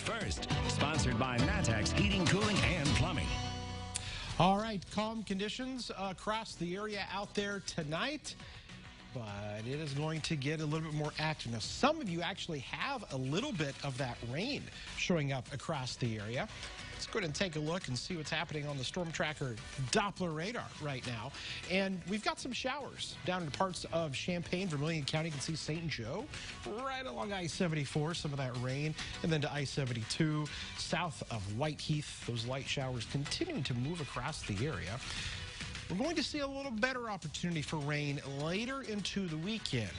first. Sponsored by Matex Heating, Cooling, and Plumbing. All right, calm conditions across the area out there tonight, but it is going to get a little bit more active. Now, some of you actually have a little bit of that rain showing up across the area. Let's go ahead and take a look and see what's happening on the Storm Tracker Doppler radar right now. And we've got some showers down in parts of Champaign, Vermilion County. You can see St. Joe right along I-74, some of that rain. And then to I-72, south of Whiteheath, those light showers continuing to move across the area. We're going to see a little better opportunity for rain later into the weekend.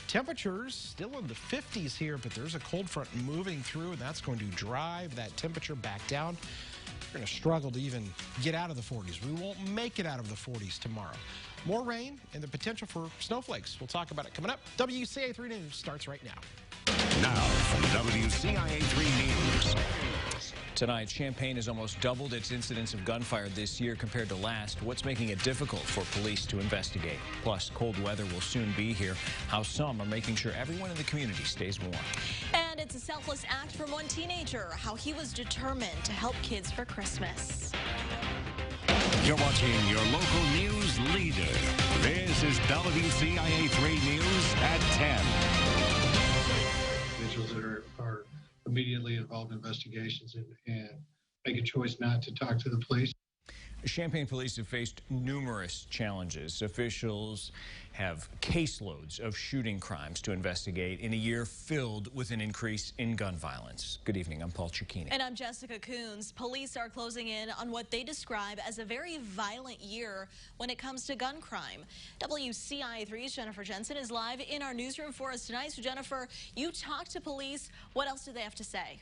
Temperatures still in the 50s here, but there's a cold front moving through, and that's going to drive that temperature back down. We're going to struggle to even get out of the 40s. We won't make it out of the 40s tomorrow. More rain and the potential for snowflakes. We'll talk about it coming up. WCIA 3 News starts right now. Now from WCIA 3 News. Tonight, Champaign has almost doubled its incidence of gunfire this year compared to last. What's making it difficult for police to investigate? Plus, cold weather will soon be here. How some are making sure everyone in the community stays warm. And it's a selfless act from one teenager, how he was determined to help kids for Christmas. You're watching your local news leader. This is WCIA 3 News at 10. Individuals that are immediately involved in investigations and make a choice not to talk to the police. Champaign police have faced numerous challenges. Officials have caseloads of shooting crimes to investigate in a year filled with an increase in gun violence. Good evening, I'm Paul Cicchini. And I'm Jessica Coons. Police are closing in on what they describe as a very violent year when it comes to gun crime. WCIA 3's Jennifer Jensen is live in our newsroom for us tonight. So Jennifer, you talked to police. What else do they have to say?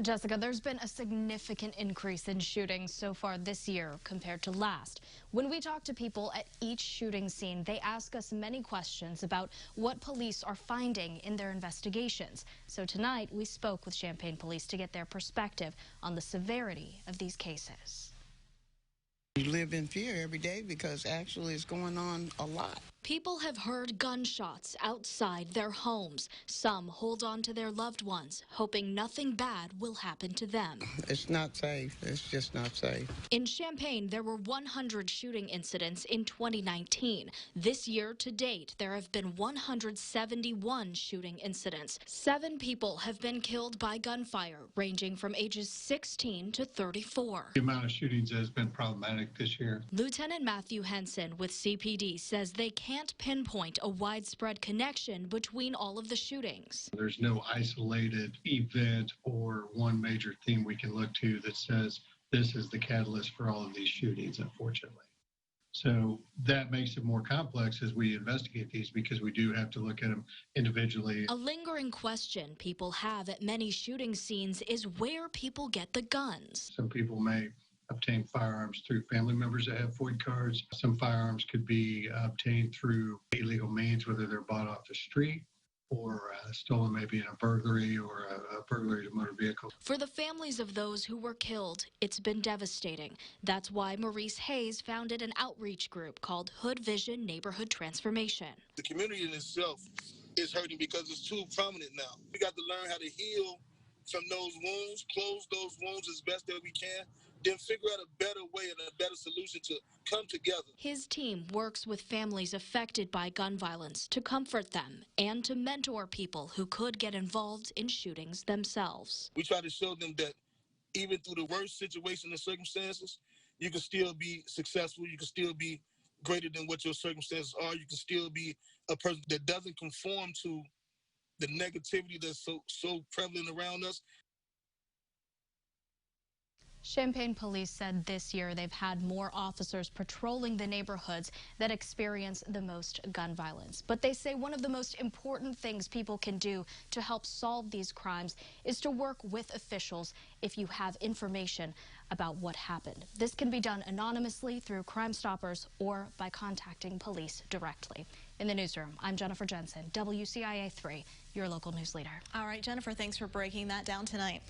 Jessica, there's been a significant increase in shootings so far this year compared to last. When we talk to people at each shooting scene, they ask us many questions about what police are finding in their investigations. So tonight, we spoke with Champaign police to get their perspective on the severity of these cases. You live in fear every day because actually it's going on a lot. People have heard gunshots outside their homes. Some hold on to their loved ones, hoping nothing bad will happen to them. It's not safe. It's just not safe. In Champaign, there were 100 shooting incidents in 2019. This year to date, there have been 171 shooting incidents. 7 people have been killed by gunfire, ranging from ages 16 to 34. The amount of shootings has been problematic this year. Lieutenant Matthew Henson with CPD says they can't pinpoint a widespread connection between all of the shootings. There's no isolated event or one major theme we can look to that says this is the catalyst for all of these shootings, unfortunately. So that makes it more complex as we investigate these because we do have to look at them individually. A lingering question people have at many shooting scenes is where people get the guns. Some people may obtain firearms through family members that have FOID cards. Some firearms could be obtained through illegal means, whether they're bought off the street or stolen maybe in a burglary or a burglary to motor vehicle. For the families of those who were killed, it's been devastating. That's why Maurice Hayes founded an outreach group called Hood Vision Neighborhood Transformation. The community in itself is hurting because it's too prominent now. We got to learn how to heal from those wounds, close those wounds as best that we can, then figure out a better way and a better solution to come together. His team works with families affected by gun violence to comfort them and to mentor people who could get involved in shootings themselves. We try to show them that even through the worst situation and circumstances, you can still be successful, you can still be greater than what your circumstances are, you can still be a person that doesn't conform to the negativity that's so prevalent around us. Champaign police said this year they've had more officers patrolling the neighborhoods that experience the most gun violence. But they say one of the most important things people can do to help solve these crimes is to work with officials if you have information about what happened. This can be done anonymously through Crime Stoppers or by contacting police directly. In the newsroom, I'm Jennifer Jensen, WCIA 3, your local news leader. All right, Jennifer, thanks for breaking that down tonight.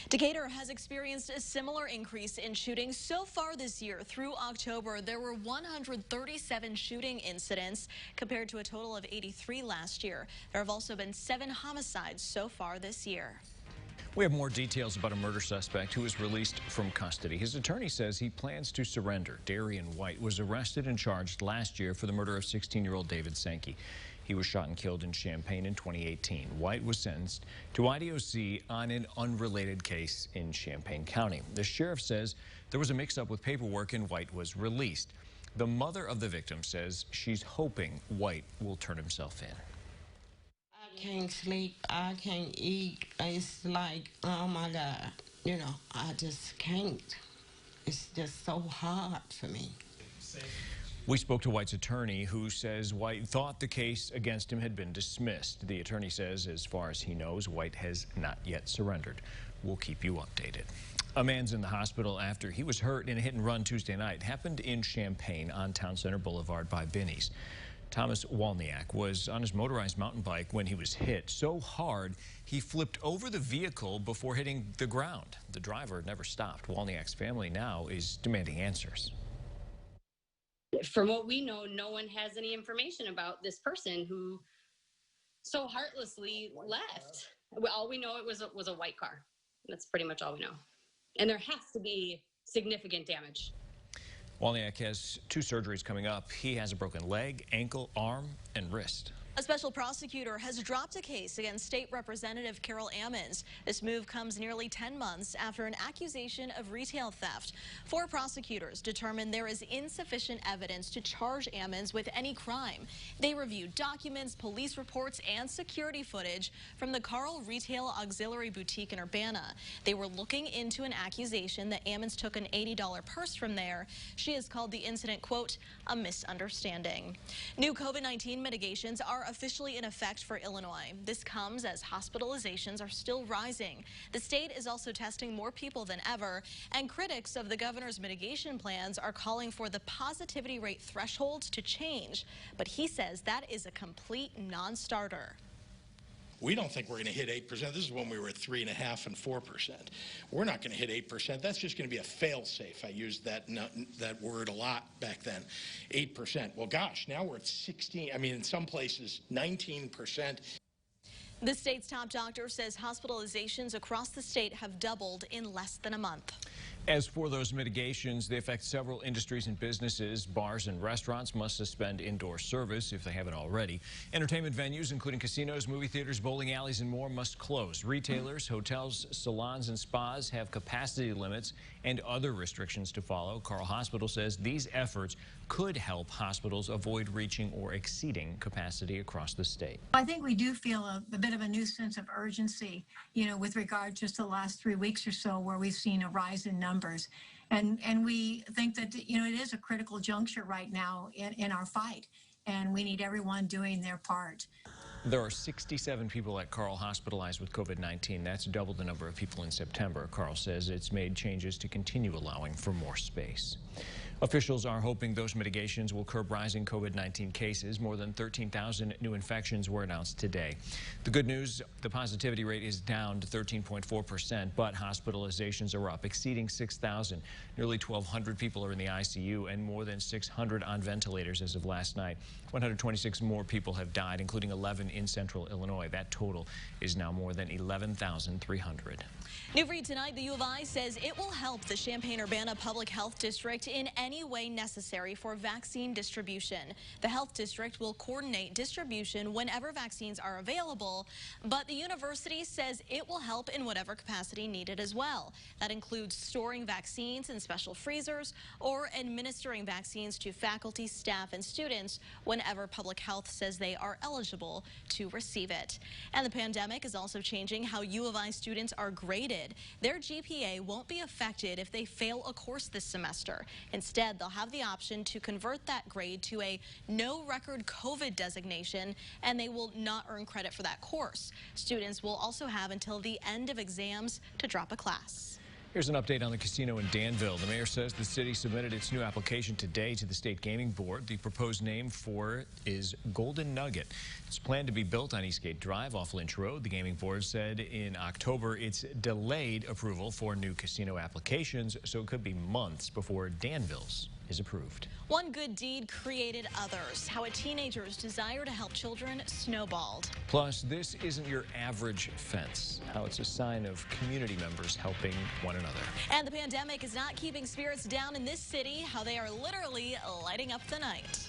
Decatur has experienced a similar increase in shootings so far this year. Through October, there were 137 shooting incidents compared to a total of 83 last year. There have also been 7 homicides so far this year. We have more details about a murder suspect who was released from custody. His attorney says he plans to surrender. Darian White was arrested and charged last year for the murder of 16-year-old David Sankey. He was shot and killed in Champaign in 2018. White was sentenced to IDOC on an unrelated case in Champaign County. The sheriff says there was a mix-up with paperwork and White was released. The mother of the victim says she's hoping White will turn himself in. I can't sleep, I can't eat. It's like, oh my God, you know, I just can't. It's just so hard for me. We spoke to White's attorney, who says White thought the case against him had been dismissed. The attorney says, as far as he knows, White has not yet surrendered. We'll keep you updated. A man's in the hospital after he was hurt in a hit-and-run Tuesday night. Happened in Champaign on Town Center Boulevard by Binny's. Thomas Walniak was on his motorized mountain bike when he was hit so hard he flipped over the vehicle before hitting the ground. The driver never stopped. Walniak's family now is demanding answers. From what we know, no one has any information about this person who so heartlessly left. All we know it was a white car. That's pretty much all we know. And there has to be significant damage. Walniak has 2 surgeries coming up. He has a broken leg, ankle, arm, and wrist. A special prosecutor has dropped a case against State Representative Carol AMMONS. This move comes nearly 10 months after an accusation of retail theft. 4 prosecutors determined there is insufficient evidence to charge AMMONS with any crime. They reviewed documents, police reports, and security footage from the Carl Retail Auxiliary Boutique in Urbana. They were looking into an accusation that AMMONS took an $80 purse from there. She has called the incident, quote, a misunderstanding. New COVID-19 mitigations are officially in effect for Illinois. This comes as hospitalizations are still rising. The state is also testing more people than ever, and critics of the governor's mitigation plans are calling for the positivity rate threshold to change. But he says that is a complete non-starter. We don't think we're going to hit 8%. This is when we were at 3.5% and 4%. We're not going to hit 8%. That's just going to be a fail-safe. I used that word a lot back then. 8%. Well, gosh, now we're at 16. I mean, in some places, 19%. The state's top doctor says hospitalizations across the state have doubled in less than a month. As for those mitigations, they affect several industries and businesses. Bars and restaurants must suspend indoor service if they haven't already. Entertainment venues, including casinos, movie theaters, bowling alleys, and more, must close. Retailers, hotels, salons, and spas have capacity limits and other restrictions to follow. Carl Hospital says these efforts could help hospitals avoid reaching or exceeding capacity across the state. I think we do feel a bit of a new sense of urgency, with regard just to the last 3 weeks or so where we've seen a rise in numbers. And we think that, it is a critical juncture right now in our fight, and we need everyone doing their part. There are 67 people at Carl hospitalized with COVID-19. That's double the number of people in September. Carl says it's made changes to continue allowing for more space. Officials are hoping those mitigations will curb rising COVID-19 cases. More than 13,000 new infections were announced today. The good news, the positivity rate is down to 13.4%, but hospitalizations are up, exceeding 6,000. Nearly 1,200 people are in the ICU and more than 600 on ventilators as of last night. 126 more people have died, including 11 in central Illinois. That total is now more than 11,300. New for you tonight, the U of I says it will help the Champaign-Urbana Public Health District in any way necessary for vaccine distribution. The health district will coordinate distribution whenever vaccines are available, but the university says it will help in whatever capacity needed as well. That includes storing vaccines in special freezers or administering vaccines to faculty, staff, and students whenever public health says they are eligible to receive it. And the pandemic is also changing how U of I students are graded. Their GPA won't be affected if they fail a course this semester. Instead, they'll have the option to convert that grade to a no record COVID designation, and they will not earn credit for that course. Students will also have until the end of exams to drop a class. Here's an update on the casino in Danville. The mayor says the city submitted its new application today to the State Gaming Board. The proposed name for it is Golden Nugget. It's planned to be built on Eastgate Drive off Lynch Road. The Gaming Board said in October it's delayed approval for new casino applications, so it could be months before Danville's is approved. One good deed created others. How a teenager's desire to help children snowballed. Plus, this isn't your average fence. How it's a sign of community members helping one another. And the pandemic is not keeping spirits down in this city. How they are literally lighting up the night.